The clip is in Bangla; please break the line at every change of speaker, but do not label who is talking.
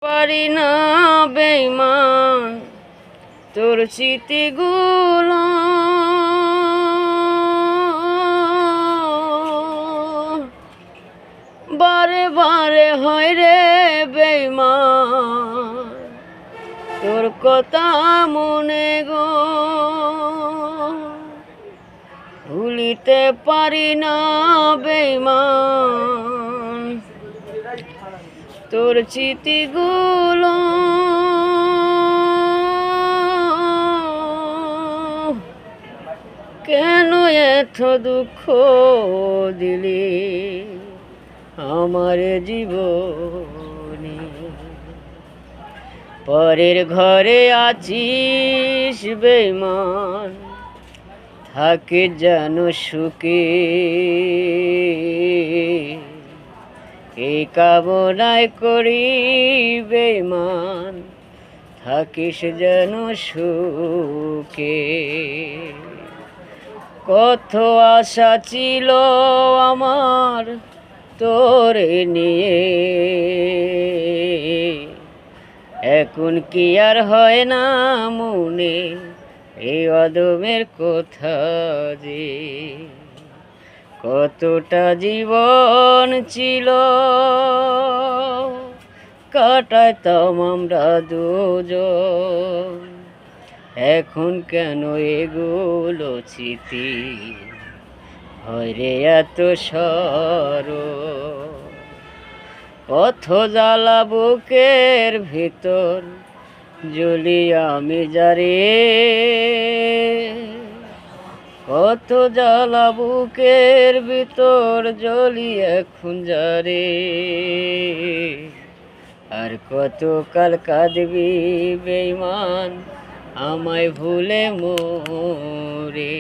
পারি না বেঈমান তোর স্মৃতিগুলো বারে বারে হয় রে বেঈমান তোর কথা মনে গো ভুলিতে পারি না বেঈমান তোর স্মৃতিগুলো কেন এত দুঃখ দিলি আমার জীবনে পরের ঘরে আছিস বেঈমান থাকে যেন সুখে এই কামনায় করি বেঈমান থাকিস যেন সুখে কত আশা ছিল আমার তোরে নিয়ে এখন কি আর হয় না মনে এই অদমের কথা যে কতটা জীবন ছিল কাটাইতাম আমরা দুজন এখন কেন এগুলো স্মৃতি হয় রে এত সরল কত জ্বালা বুকের ভিতর জ্বলি আমি যারে কত জ্বালা বুকের ভিতর জ্বলি এখন যারে আর কত কাল কাঁদবি বেঈমান আমায় ভুলে মোরে।